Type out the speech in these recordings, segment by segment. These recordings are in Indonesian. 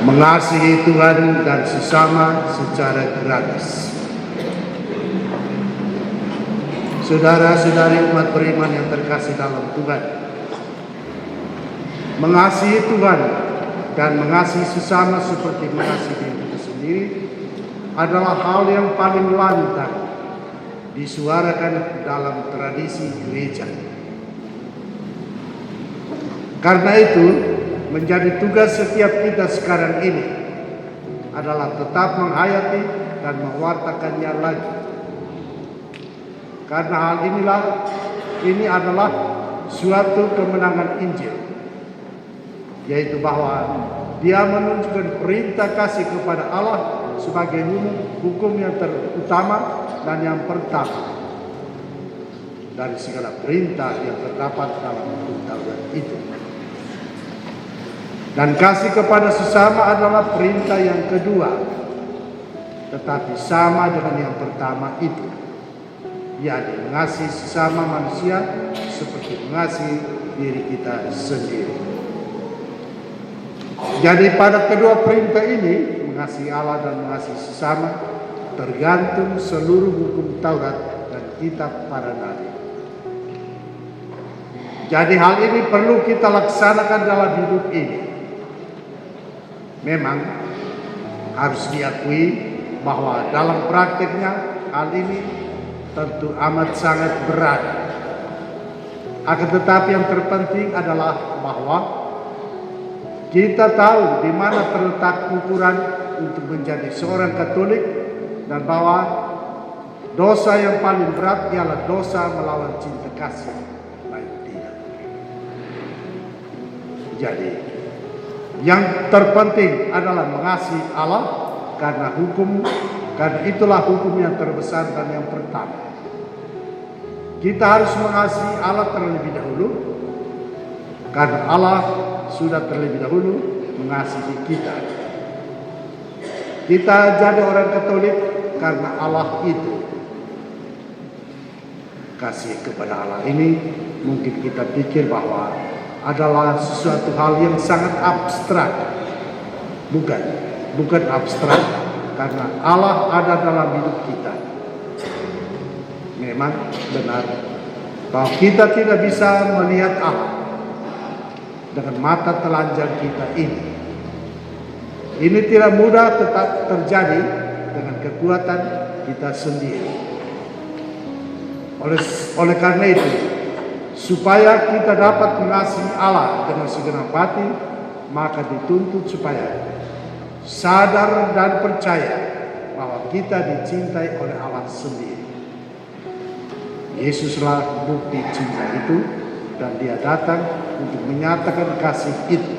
mengasihi Tuhan dan sesama secara gratis. Saudara-saudari umat beriman yang terkasih dalam Tuhan, mengasihi Tuhan dan mengasihi sesama seperti mengasihi diri kita sendiri adalah hal yang paling lantang disuarakan dalam tradisi gereja. Karena itu, menjadi tugas setiap kita sekarang ini adalah tetap menghayati dan mewartakannya lagi. Karena hal ini adalah suatu kemenangan Injil, yaitu bahwa Dia menunjukkan perintah kasih kepada Allah sebagai hukum yang terutama dan yang pertama dari segala perintah yang terdapat dalam hukum Taurat itu. Dan kasih kepada sesama adalah perintah yang kedua, tetapi sama dengan yang pertama itu, yakni mengasihi sesama manusia seperti mengasihi diri kita sendiri. Jadi pada kedua perintah ini, mengasihi Allah dan mengasihi sesama, tergantung seluruh hukum Taurat dan kitab para nabi. Jadi hal ini perlu kita laksanakan dalam hidup ini. Memang harus diakui bahwa dalam prakteknya hal ini tentu amat sangat berat. Akan tetapi yang terpenting adalah bahwa kita tahu di mana terletak ukuran untuk menjadi seorang Katolik, dan bahwa dosa yang paling berat ialah dosa melawan cinta kasih. Baik tidak. Jadi yang terpenting adalah mengasihi Allah karena itulah hukum yang terbesar dan yang pertama. Kita harus mengasihi Allah terlebih dahulu karena Allah sudah terlebih dahulu mengasihi kita. Kita jadi orang Katolik karena Allah itu. Kasih kepada Allah ini mungkin kita pikir bahwa adalah sesuatu hal yang sangat abstrak. Bukan abstrak, karena Allah ada dalam hidup kita. Memang benar bahwa kita tidak bisa melihat Allah dengan mata telanjang kita ini. Ini tidak mudah tetap terjadi dengan kekuatan kita sendiri. Oleh karena itu, supaya kita dapat mengasihi Allah dengan segenap hati, maka dituntut supaya sadar dan percaya bahwa kita dicintai oleh Allah sendiri. Yesuslah bukti cinta itu, dan Dia datang untuk menyatakan kasih itu.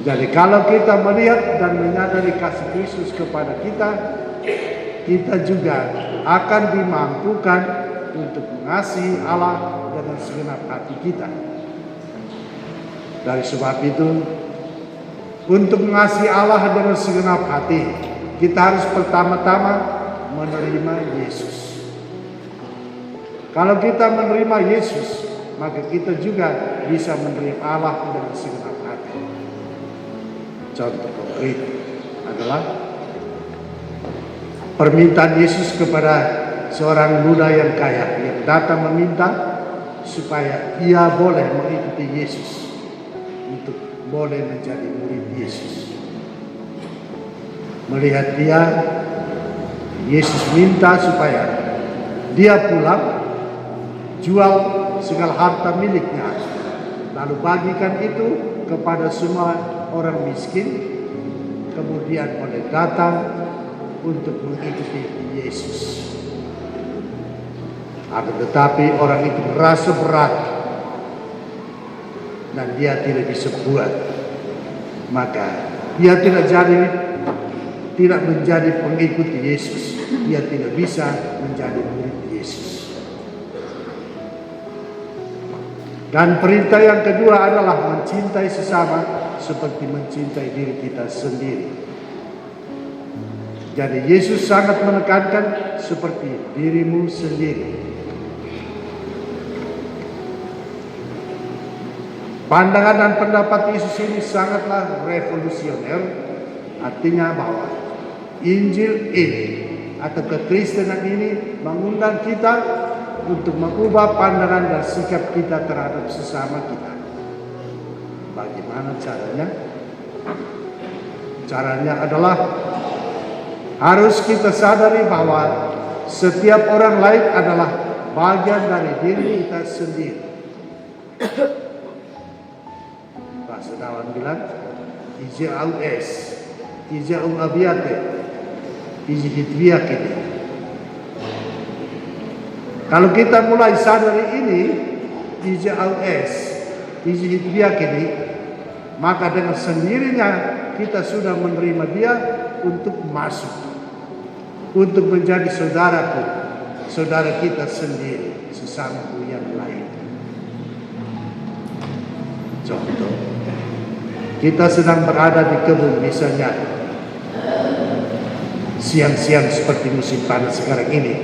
Jadi kalau kita melihat dan menyadari kasih Kristus kepada kita, kita juga akan dimampukan untuk mengasihi Allah dengan segenap hati kita. Dari sebab itu, untuk mengasihi Allah dengan segenap hati, kita harus pertama-tama menerima Yesus. Kalau kita menerima Yesus, maka kita juga bisa menerima Allah dengan segenap hati. Contoh konkret adalah permintaan Yesus kepada seorang budak yang kaya yang datang meminta supaya ia boleh mengikuti Yesus, untuk boleh menjadi murid Yesus. Melihat dia, Yesus minta supaya dia pulang, jual segala harta miliknya, lalu bagikan itu kepada semua orang miskin, kemudian boleh datang untuk mengikuti Yesus. Akan tetapi orang itu merasa berat dan dia tidak bisa buat, maka dia tidak menjadi pengikut Yesus. Dia tidak bisa menjadi murid Yesus. Dan perintah yang kedua adalah mencintai sesama seperti mencintai diri kita sendiri. Jadi Yesus sangat menekankan seperti dirimu sendiri. Pandangan dan pendapat Yesus ini sangatlah revolusioner, artinya bahwa Injil ini atau kekristenan ini mengundang kita untuk mengubah pandangan dan sikap kita terhadap sesama kita. Bagaimana caranya? Caranya adalah harus kita sadari bahwa setiap orang lain adalah bagian dari diri kita sendiri. Pak Sedawan bilang, Ije au es, Ije au abiate, Ije hitviak ini. Kalau kita mulai sadari ini, Ije au es, Ije hitviak ini, maka dengan sendirinya kita sudah menerima dia untuk masuk, untuk menjadi saudaraku, saudara kita sendiri, sesamaku yang lain. Contoh, kita sedang berada di kebun misalnya, siang-siang seperti musim panas sekarang ini.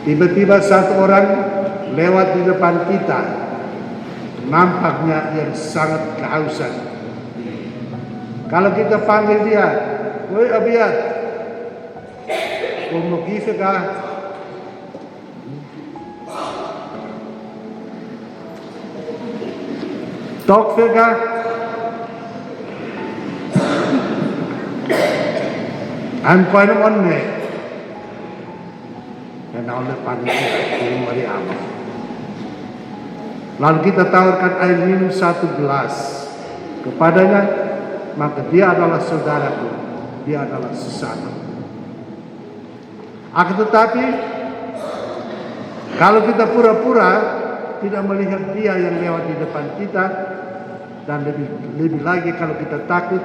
Tiba-tiba satu orang lewat di depan kita, nampaknya yang sangat kehausan. Kalau kita panggil dia, "Woi Abiat, mau gife kah?" Tok vega, anpain onne, dan oleh panitia kirim dari amat. Lalu kita tawarkan air minum 1 gelas kepadanya, maka dia adalah saudaraku, dia adalah sesama. Akan tetapi, kalau kita pura-pura tidak melihat dia yang lewat di depan kita, dan lebih lagi kalau kita takut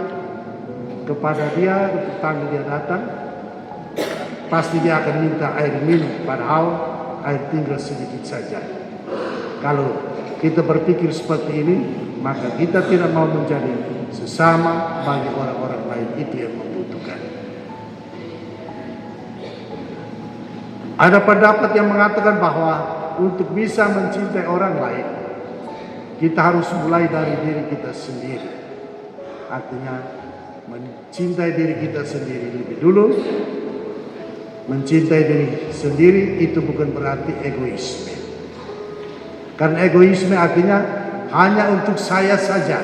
kepada dia, untuk panggil dia datang, pasti dia akan minta air minum, padahal air tinggal sedikit saja. Kalau kita berpikir seperti ini, maka kita tidak mau menjadi sesama bagi orang-orang lain itu yang membutuhkan. Ada pendapat yang mengatakan bahwa untuk bisa mencintai orang lain, kita harus mulai dari diri kita sendiri. Artinya mencintai diri kita sendiri lebih dulu. Mencintai diri sendiri itu bukan berarti egoisme. Karena egoisme artinya hanya untuk saya saja,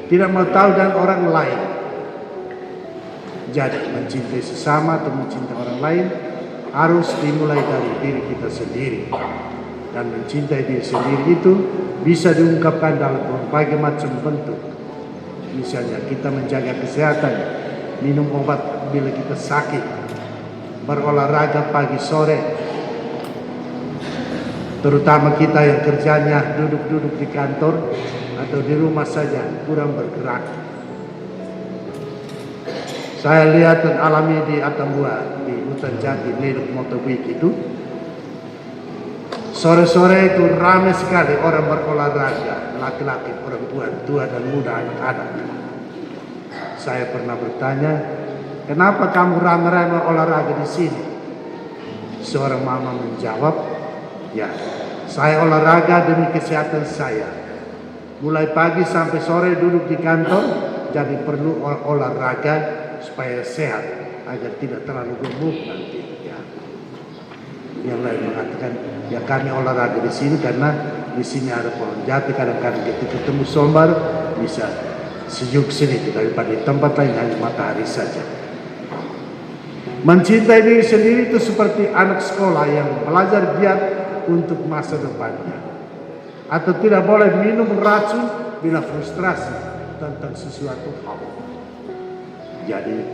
tidak mau tahu dan orang lain. Jadi mencintai sesama atau mencintai orang lain harus dimulai dari diri kita sendiri. Dan mencintai diri sendiri itu bisa diungkapkan dalam berbagai macam bentuk. Misalnya kita menjaga kesehatan, minum obat bila kita sakit, berolahraga pagi sore. Terutama kita yang kerjanya duduk-duduk di kantor atau di rumah saja, kurang bergerak. Saya lihat dan alami di Atambua, di hutan jati, Nedok Motobik itu. Sore-sore itu ramai sekali orang berolahraga, laki-laki, perempuan, tua dan muda, anak-anak. Saya pernah bertanya, kenapa kamu ramai-ramai olahraga di sini? Seorang mama menjawab, ya, saya olahraga demi kesehatan saya. Mulai pagi sampai sore duduk di kantor, jadi perlu olahraga supaya sehat, agar tidak terlalu gemuk nanti. Ya. Yang lain mengatakan, ya kami olahraga di sini karena di sini ada pohon jati. Kadang-kadang kita ketemu sombar, bisa sejuk sedikit daripada di tempat lain hanya matahari saja. Mencintai diri sendiri itu seperti anak sekolah yang belajar giat untuk masa depannya, atau tidak boleh minum racun bila frustrasi tentang sesuatu hal. Jadi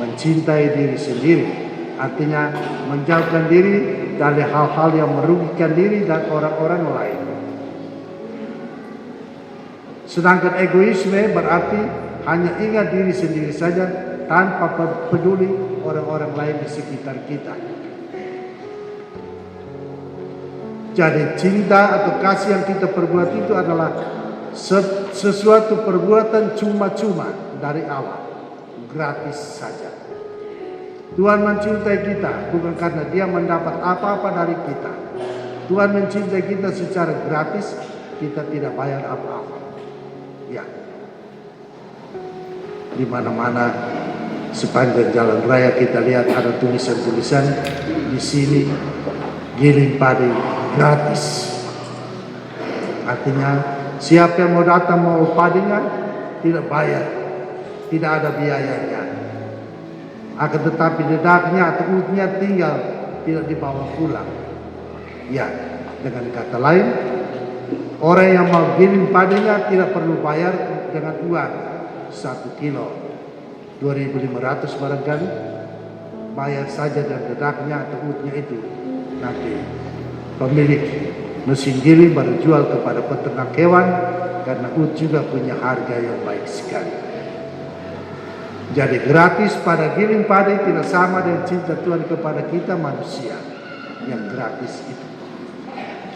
mencintai diri sendiri artinya menjauhkan diri dari hal-hal yang merugikan diri dan orang-orang lain. Sedangkan egoisme berarti hanya ingat diri sendiri saja tanpa peduli orang-orang lain di sekitar kita. Jadi cinta atau kasih yang kita perbuat itu adalah sesuatu perbuatan cuma-cuma dari Allah, gratis saja. Tuhan mencintai kita bukan karena dia mendapat apa-apa dari kita. Tuhan mencintai kita secara gratis kita tidak bayar apa-apa. Ya, di mana-mana sepanjang jalan raya kita lihat ada tulisan-tulisan di sini giling padi gratis. Artinya siapa yang mau datang mau padinya tidak bayar, tidak ada biayanya. Akan tetapi dedaknya atau utnya tinggal, tidak dibawa pulang. Ya, dengan kata lain, orang yang mau giling padinya tidak perlu bayar dengan uang 1 kilo 2.500 barangkali, bayar saja dan dedaknya atau utnya itu. Nanti pemilik mesin giling baru jual kepada peternak hewan, karena ut juga punya harga yang baik sekali. Jadi gratis pada giling padi tidak sama dengan cinta Tuhan kepada kita manusia yang gratis itu.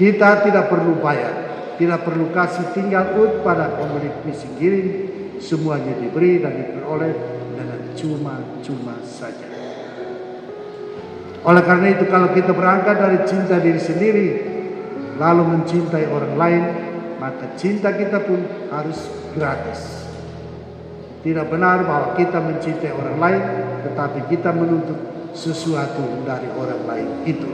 Kita tidak perlu bayar, tidak perlu kasih tinggal ut pada pemilik mesin giling, semuanya diberi dan diperoleh dengan cuma-cuma saja. Oleh karena itu kalau kita berangkat dari cinta diri sendiri lalu mencintai orang lain, maka cinta kita pun harus gratis. Tidak benar bahwa kita mencintai orang lain tetapi kita menuntut sesuatu dari orang lain itu.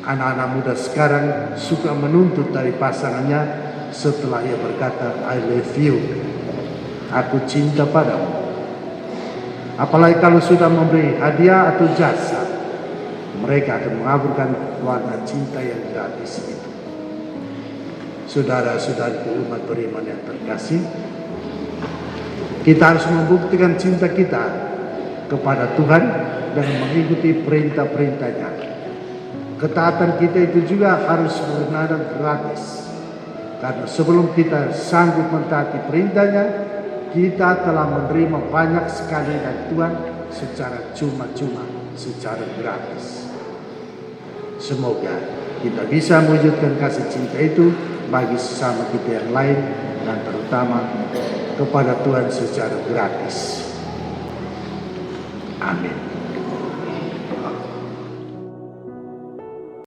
Anak-anak muda sekarang suka menuntut dari pasangannya setelah ia berkata I love you, aku cinta padamu. Apalagi kalau sudah memberi hadiah atau jasa, mereka akan mengaburkan warna cinta yang gratis itu. Saudara-saudari umat beriman yang terkasih, kita harus membuktikan cinta kita kepada Tuhan dengan mengikuti perintah-perintahnya. Ketaatan kita itu juga harus bernada gratis. Karena sebelum kita sanggup mentaati perintahnya, kita telah menerima banyak sekali dari Tuhan secara cuma-cuma, secara gratis. Semoga kita bisa mewujudkan kasih cinta itu bagi sesama kita yang lain dan terutama kepada Tuhan secara gratis. Amin.